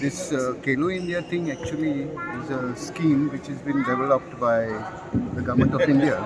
This Kelo India thing actually is a scheme which has been developed by the government of India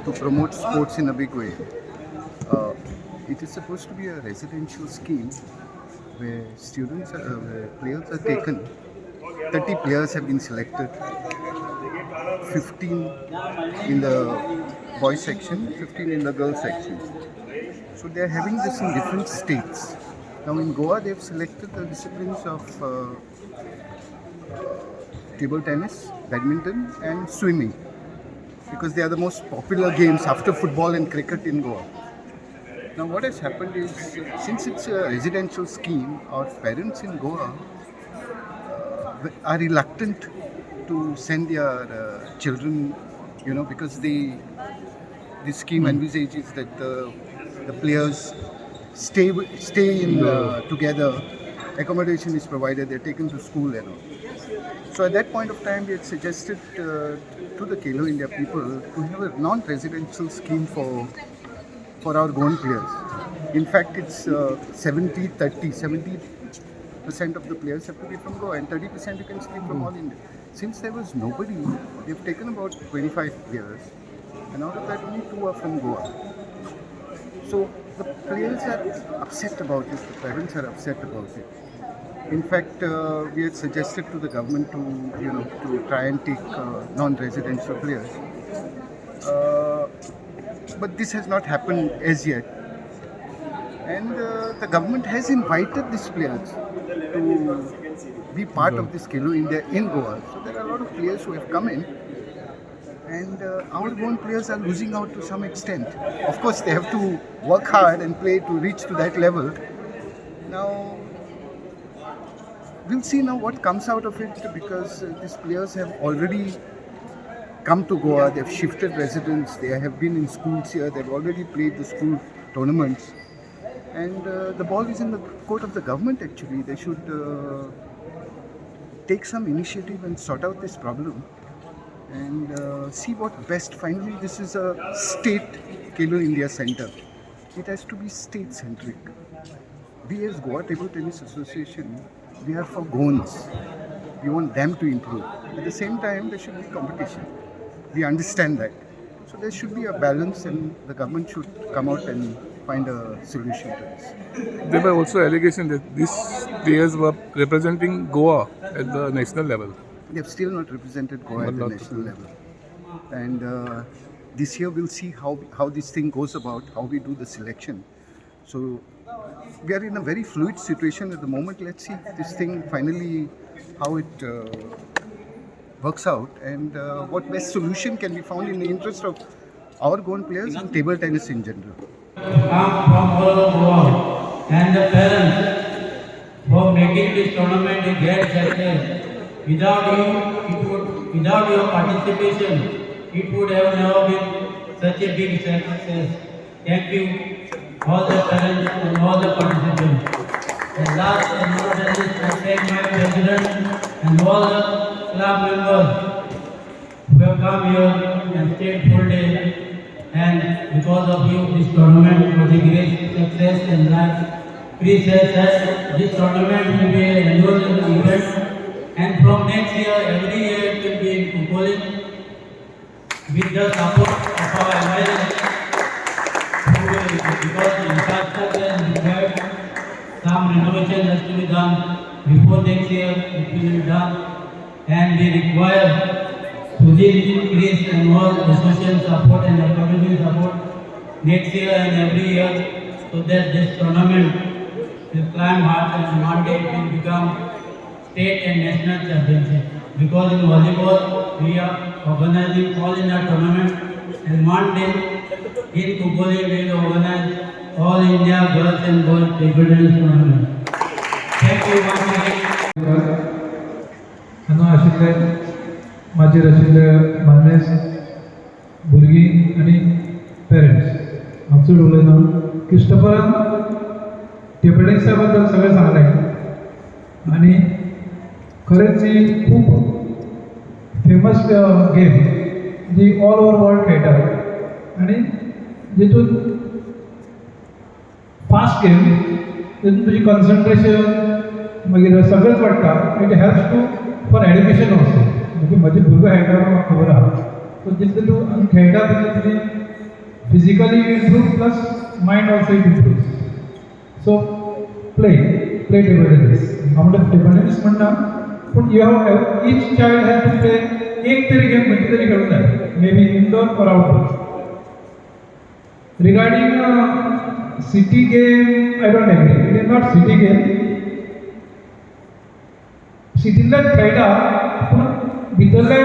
to promote sports in a big way. It is supposed to be a residential scheme where where players are taken. 30 players have been selected, 15 in the boys section, 15 in the girls section. So they are having this in different states. Now in Goa they have selected the disciplines of table tennis, badminton and swimming because they are the most popular games after football and cricket in Goa. Now what has happened is, since it's a residential scheme, our parents in Goa are reluctant to send their children, because this scheme envisages that the players stay in together, accommodation is provided, they're taken to school and all. So at that point of time, we had suggested to the Kelo India people to have a non-residential scheme for our Goan players. In fact, it's 70-30. 70% of the players have to be from Goa and 30% you can see from all India. Since there was nobody, they've taken about 25 players and out of that only 2 are from Goa. So the players are upset about it, the parents are upset about it. In fact, we had suggested to the government to try and take non-residential players. But this has not happened as yet. And the government has invited these players to be part of this Kelo India in Goa. So there are a lot of players who have come in. And our Goan players are losing out to some extent. Of course, they have to work hard and play to reach to that level. Now, we'll see now what comes out of it, because these players have already come to Goa, they've shifted residence, they have been in schools here, they've already played the school tournaments. And the ball is in the court of the government actually. They should take some initiative and sort out this problem and see what best. Finally, this is a state Kelo India Center. It has to be state-centric. We as Goa Table Tennis Association, we are for Goans. We want them to improve. At the same time, there should be competition. We understand that. So there should be a balance and the government should come out and find a solution to this. There were also allegations that these players were representing Goa at the national level. They have still not represented Goa at the national level. And this year we'll see how this thing goes about, how we do the selection. So we are in a very fluid situation at the moment. Let's see this thing finally, how it works out and what best solution can be found in the interest of our Goan players and table tennis in general. Come from all over Goa and the parents for making this tournament a great success. Without your participation, it would have never been such a big success. Thank you, all the parents and all the participants. And last and not the least, I thank my president and all the club members who have come here and stayed full day. And because of you, this tournament was a great success. And like Chris has said, this tournament will be an annual event. And from next year, every year it will be in Konkani with the support of our MLA, because the infrastructure is required, some renovation has to be done before next year. It will be done, and we require Prudent, Chris and all association support and the community support next year and every year, so that this tournament will climb high and one day it will become state and national championship. Because in volleyball we are organizing all in a tournament, and one day in Konkani we will organize all India girls and boys table tennis tournament. Thank you once again. माझे आशिल्ले मान्यस भुरगीं आनी parents हांव चड उलयना. क्रिस्टोफरान table टेनिसा बद्दल सगळें सांगलें आनी खरेंच ही खूब फेमस गेम जी ऑल ओवर वर्ल्ड खेळटात आनी जितून फास्ट गेम तितून तुजी कॉन्सन्ट्रेशन मागीर सगळेच वाडटा. It helps to for education also. म्हणजे म्हजे भुरगो खेळटा म्हाका खबर आहा. सो जितले तूं खेळटा तितले तुजी physically improve plus mind also it improves. So play table tennis. हांव म्हणटा टेबल टेनिस म्हणटा पूण you have each child has to play एक तरी गेम खंयची तरी खेळूंक जाय. May be indoor or outdoor. Regarding city game I don't agree. It is not city game. सिटींतल्यान खेळटा पूण भितरले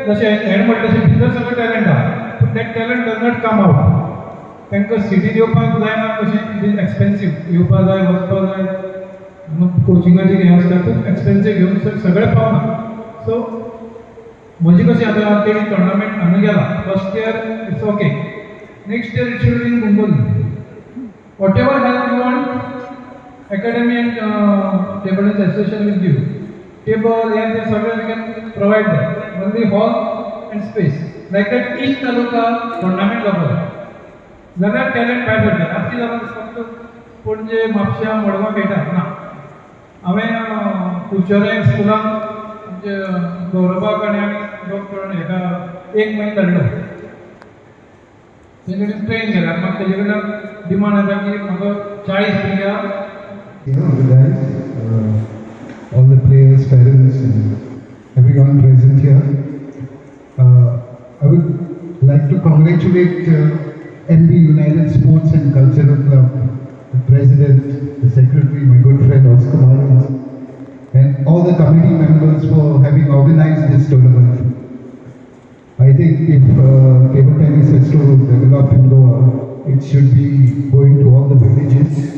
जशें हेण म्हणटा तशें भितर सगळें टॅलंट आहा पूण that talent does not come out. तांकां सिटीन येवपाक जायना कशें. It is expensive. येवपा जाय वचपा जाय. कोचिंगाचे हें आसता खूब एक्सपेन्सीव घेवन सगळें पावना. सो म्हजें कशें आतां ते टोर्नामेंट हांगा गेला. First year it's okay. Next year it should be in Kunkolli. Whatever help you want academy and table tennis association will give. Table हें तें सगळें we can provide that. Only hall and space. Like that each taluka tournament जावपाक जाय. जाल्यार talent भायर सरता. आतां जाल्यार फक्त पणजे म्हापश्यां मडगांव खेळटा ना. हांवें कुडचोरे स्कुलान म्हणजे गौरवाक आनी आमी हेका एक म्हयनो धाडलो. तेणे ट्रेन केल्यार म्हाका तेजे कडल्यान डिमांड येता की म्हाका 40 भुरग्यां. The guys, all the players, parents, and everyone present here. I would like to congratulate MB United Sports and Cultural Club, the president, the secretary, my good friend Oscar Marins, and all the committee members for having organized this tournament. I think if table tennis has to develop in Goa, it should be going to all the villages.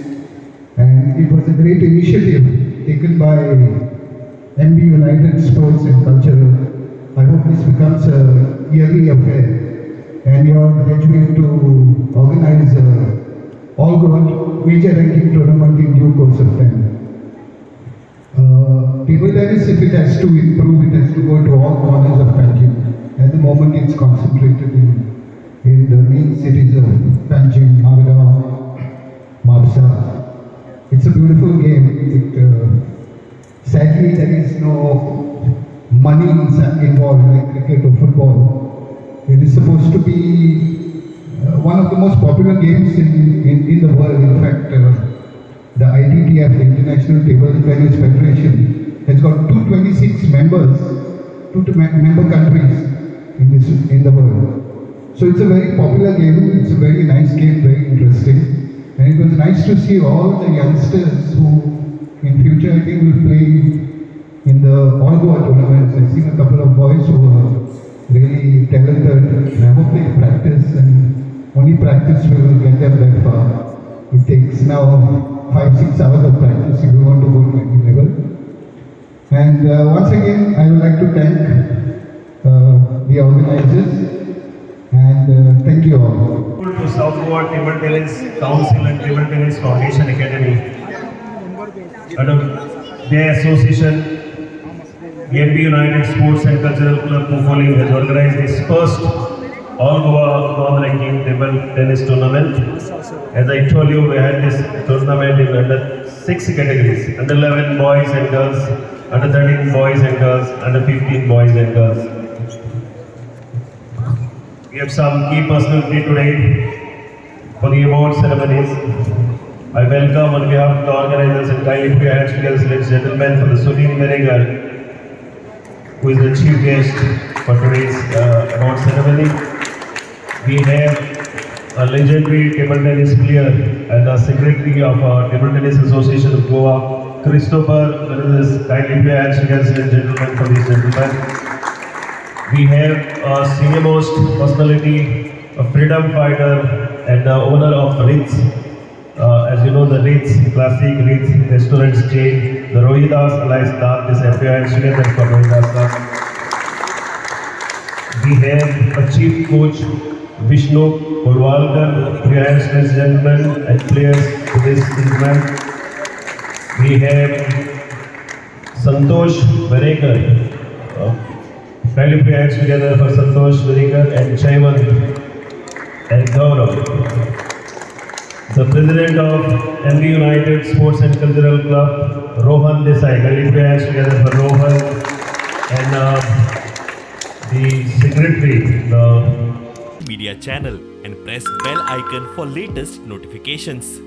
And it was a great initiative taken by MB United Sports and Cultural. I hope this becomes a yearly affair and you are graduating to organize all Goa major ranking tournament in due course of time. Table tennis, if it has to improve, it has to go to all corners of Panjim. At the moment, it's concentrated in the main cities of Panjim, Margao, Mapsa. It's a beautiful game. Sadly, there is no money involved like cricket or football. It is supposed to be one of the most popular games in the world. In fact, the ITTF, the International Table Tennis Federation, has got 226 member countries in the world. So it's a very popular game. It's a very nice game, very interesting. And it was nice to see all the youngsters who in future I think will play in the all Goa tournaments. I've seen a couple of boys who are really talented and I hope they practice, and only practice will get them that far. It takes now 5-6 hours of practice if you want to go to any level. And once again I would like to thank the organizers and thank you all. To South Goa Table Tennis Council and Table Tennis Foundation Academy. Under their association, the MB United Sports and Cultural Club Konkani has organized its first all Goa non-ranking table tennis tournament. As I told you, we had this tournament in under 6 categories: under 11 boys and girls, under 13 boys and girls, under 15 boys and girls. We have some key personality today for the award ceremonies. I welcome on behalf of the organizers and kindly put your hands together, ladies and gentlemen, for the Sunil Menegar, who is the chief guest for today's award ceremony. We have a legendary table tennis player and a secretary of Table Tennis Association of Goa, Christopher. Kindly put your hands together, ladies and gentlemen, for these gentlemen. We have a senior most personality, a freedom fighter, and the owner of Ritz. As you know, the Ritz, classic Ritz restaurant chain, the Rohidas Alliance Dad, this appearance together for Rohidas Dad. We have a chief coach, Vishnu Polwalkar, ladies and gentlemen, and players to this event. We have Santosh Varekar. Kindly put your hands together for Santosh Varekar and Chaivan and Gaurav. the president of MV United Sports and Cultural Club, Rohan Desai. Kindly put your hands together for Rohan. And the secretary, media channel and press bell icon for latest notifications.